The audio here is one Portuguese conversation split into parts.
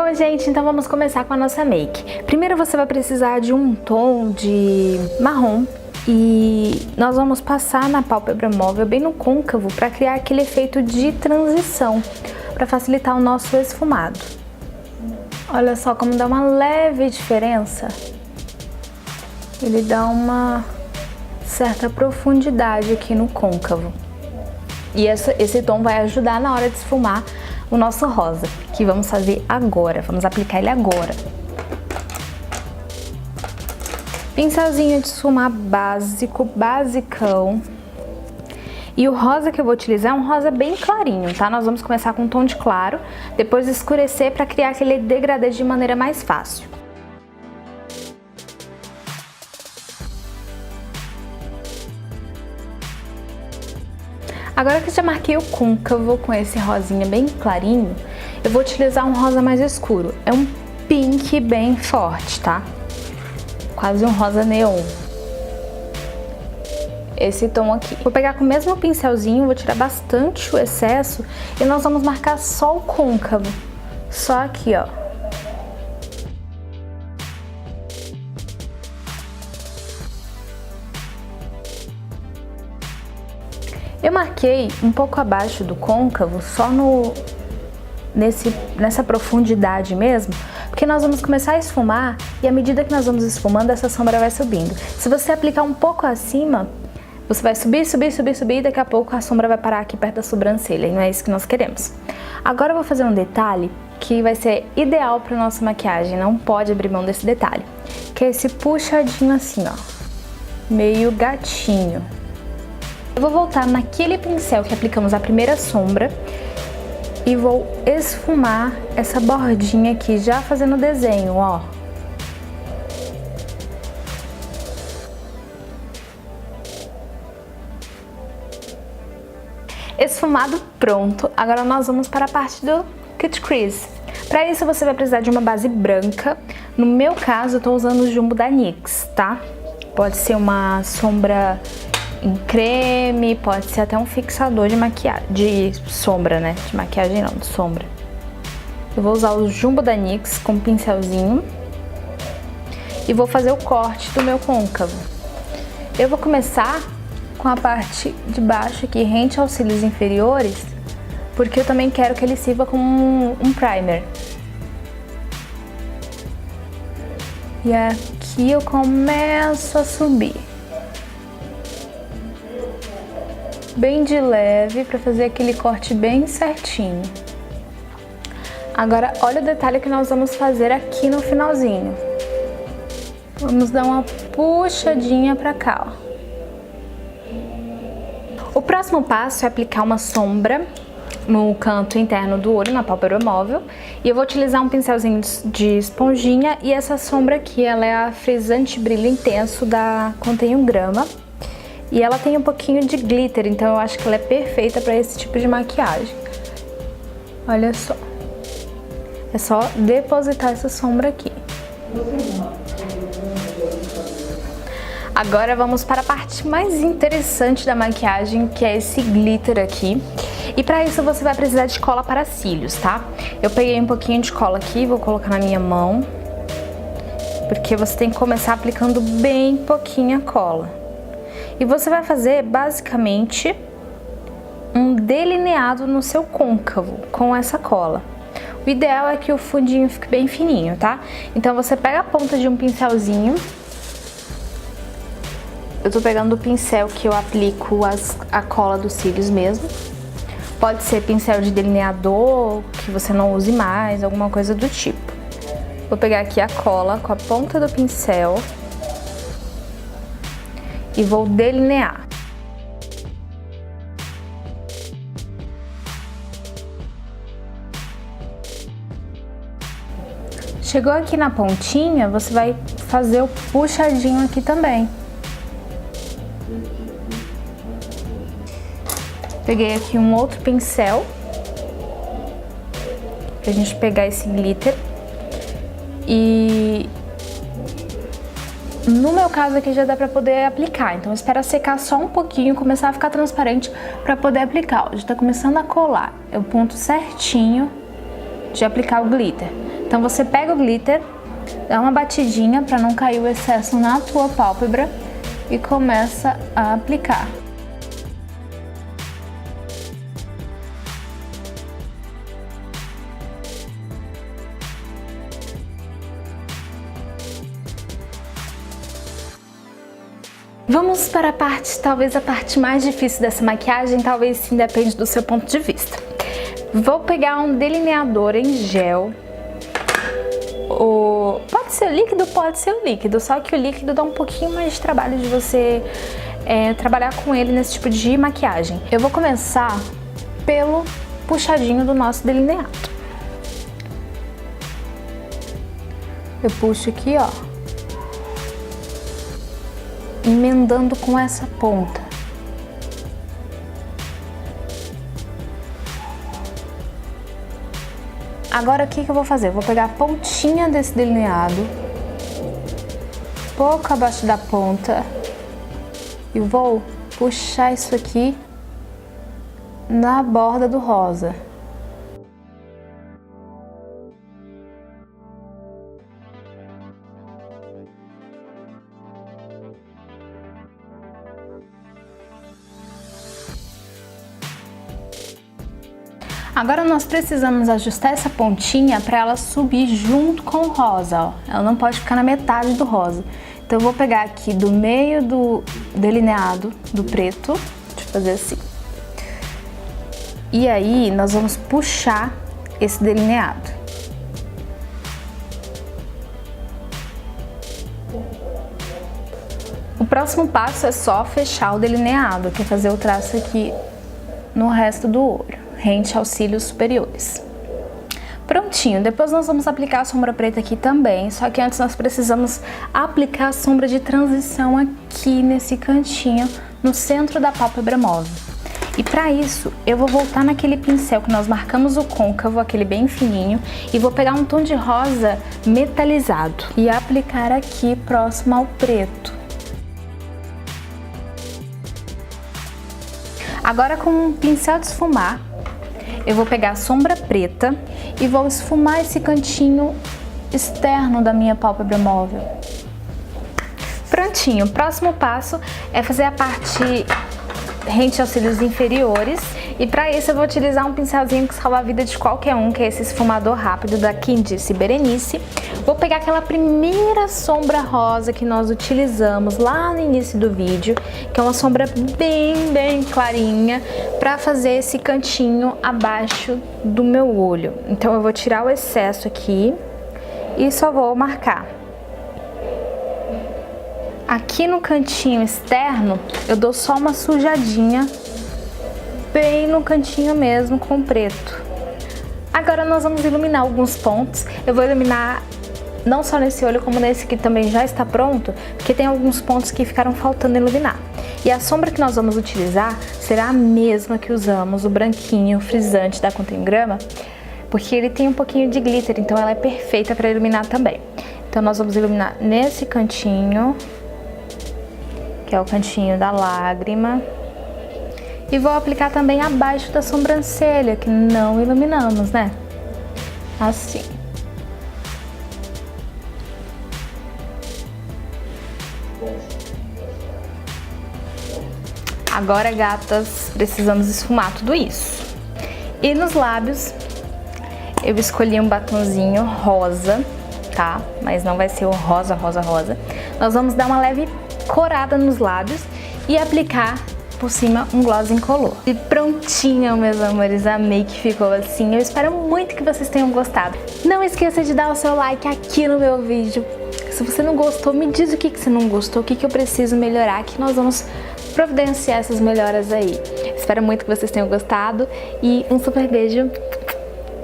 Bom, gente, então vamos começar com a nossa make. Primeiro você vai precisar de um tom de marrom e nós vamos passar na pálpebra móvel bem no côncavo para criar aquele efeito de transição, para facilitar o nosso esfumado. Olha só como dá uma leve diferença. Ele dá uma certa profundidade aqui no côncavo. E esse tom vai ajudar na hora de esfumar o nosso rosa, que vamos fazer agora, vamos aplicar ele agora. Pincelzinho de esfumar básico, basicão. E o rosa que eu vou utilizar é um rosa bem clarinho, tá? Nós vamos começar com um tom de claro, depois escurecer para criar aquele degradê de maneira mais fácil. Agora que eu já marquei o côncavo com esse rosinha bem clarinho, eu vou utilizar um rosa mais escuro. É um pink bem forte, tá? Quase um rosa neon. Esse tom aqui. Vou pegar com o mesmo pincelzinho, vou tirar bastante o excesso e nós vamos marcar só o côncavo. Só aqui, ó. Eu marquei um pouco abaixo do côncavo, só nessa profundidade mesmo, porque nós vamos começar a esfumar e à medida que nós vamos esfumando, essa sombra vai subindo. Se você aplicar um pouco acima, você vai subir, subir, subir, subir e daqui a pouco a sombra vai parar aqui perto da sobrancelha, e não é isso que nós queremos. Agora eu vou fazer um detalhe que vai ser ideal para nossa maquiagem, não pode abrir mão desse detalhe, que é esse puxadinho assim, ó, meio gatinho. Eu vou voltar naquele pincel que aplicamos a primeira sombra e vou esfumar essa bordinha aqui, já fazendo o desenho, ó. Esfumado pronto, agora nós vamos para a parte do cut crease. Para isso você vai precisar de uma base branca, no meu caso eu tô usando o Jumbo da NYX, tá? Pode ser uma sombra em creme, pode ser até um fixador de maquiagem, de sombra, né? De maquiagem não, de sombra. Eu vou usar o Jumbo da NYX com um pincelzinho e vou fazer o corte do meu côncavo. Eu vou começar com a parte de baixo aqui, rente aos cílios inferiores, porque eu também quero que ele sirva como um primer. E aqui eu começo a subir. Bem de leve, para fazer aquele corte bem certinho. Agora, olha o detalhe que nós vamos fazer aqui no finalzinho. Vamos dar uma puxadinha pra cá, ó. O próximo passo é aplicar uma sombra no canto interno do olho, na pálpebra móvel. E eu vou utilizar um pincelzinho de esponjinha e essa sombra aqui, ela é a Frisante Brilho Intenso da Contém 1 grama. E ela tem um pouquinho de glitter, então eu acho que ela é perfeita para esse tipo de maquiagem. Olha só. É só depositar essa sombra aqui. Agora vamos para a parte mais interessante da maquiagem, que é esse glitter aqui. E para isso você vai precisar de cola para cílios, tá? Eu peguei um pouquinho de cola aqui, vou colocar na minha mão. Porque você tem que começar aplicando bem pouquinha cola. E você vai fazer, basicamente, um delineado no seu côncavo com essa cola. O ideal é que o fundinho fique bem fininho, tá? Então você pega a ponta de um pincelzinho. Eu tô pegando o pincel que eu aplico a cola dos cílios mesmo. Pode ser pincel de delineador, que você não use mais, alguma coisa do tipo. Vou pegar aqui a cola com a ponta do pincel e vou delinear. Chegou aqui na pontinha, você vai fazer o puxadinho aqui também. Peguei aqui um outro pincel pra gente pegar esse glitter e no meu caso aqui já dá pra poder aplicar, então espera secar só um pouquinho, começar a ficar transparente pra poder aplicar. Ó, já tá começando a colar, eu ponto certinho de aplicar o glitter. Então você pega o glitter, dá uma batidinha para não cair o excesso na tua pálpebra e começa a aplicar. Vamos para a parte, talvez a parte mais difícil dessa maquiagem, talvez sim, depende do seu ponto de vista. Vou pegar um delineador em gel. Pode ser líquido, pode ser o líquido, só que o líquido dá um pouquinho mais de trabalho de você trabalhar com ele nesse tipo de maquiagem. Eu vou começar pelo puxadinho do nosso delineado. Eu puxo aqui, ó, emendando com essa ponta. Agora o que eu vou fazer? Eu vou pegar a pontinha desse delineado, pouco abaixo da ponta, e vou puxar isso aqui na borda do rosa. Agora nós precisamos ajustar essa pontinha para ela subir junto com o rosa, ó. Ela não pode ficar na metade do rosa. Então eu vou pegar aqui do meio do delineado do preto, deixa eu fazer assim. E aí nós vamos puxar esse delineado. O próximo passo é só fechar o delineado, que é fazer o traço aqui no resto do olho, rente aos cílios superiores. Prontinho, depois nós vamos aplicar a sombra preta aqui também, só que antes nós precisamos aplicar a sombra de transição aqui nesse cantinho, no centro da pálpebra móvel. E para isso, eu vou voltar naquele pincel que nós marcamos o côncavo, aquele bem fininho, e vou pegar um tom de rosa metalizado e aplicar aqui próximo ao preto. Agora com um pincel de esfumar, eu vou pegar a sombra preta e vou esfumar esse cantinho externo da minha pálpebra móvel. Prontinho, o próximo passo é fazer a parte rente aos cílios inferiores, e para isso eu vou utilizar um pincelzinho que salva a vida de qualquer um, que é esse esfumador rápido da Quindice Berenice. Vou pegar aquela primeira sombra rosa que nós utilizamos lá no início do vídeo, que é uma sombra bem clarinha, para fazer esse cantinho abaixo do meu olho. Então eu vou tirar o excesso aqui e só vou marcar. Aqui no cantinho externo, eu dou só uma sujadinha, bem no cantinho mesmo, com preto. Agora nós vamos iluminar alguns pontos. Eu vou iluminar não só nesse olho, como nesse que também já está pronto, porque tem alguns pontos que ficaram faltando iluminar. E a sombra que nós vamos utilizar será a mesma que usamos, o branquinho frisante da Contém Grama, porque ele tem um pouquinho de glitter, então ela é perfeita para iluminar também. Então nós vamos iluminar nesse cantinho, que é o cantinho da lágrima, e vou aplicar também abaixo da sobrancelha, que não iluminamos, né? Assim. Agora, gatas, precisamos esfumar tudo isso. E nos lábios, eu escolhi um batonzinho rosa, tá? Mas não vai ser o rosa. Nós vamos dar uma leve corada nos lábios e aplicar por cima um gloss incolor. E prontinho, meus amores, amei que ficou assim. Eu espero muito que vocês tenham gostado. Não esqueça de dar o seu like aqui no meu vídeo. Se você não gostou, me diz o que você não gostou, o que eu preciso melhorar, que nós vamos providenciar essas melhoras aí. Espero muito que vocês tenham gostado e um super beijo.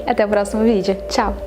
Até o próximo vídeo. Tchau!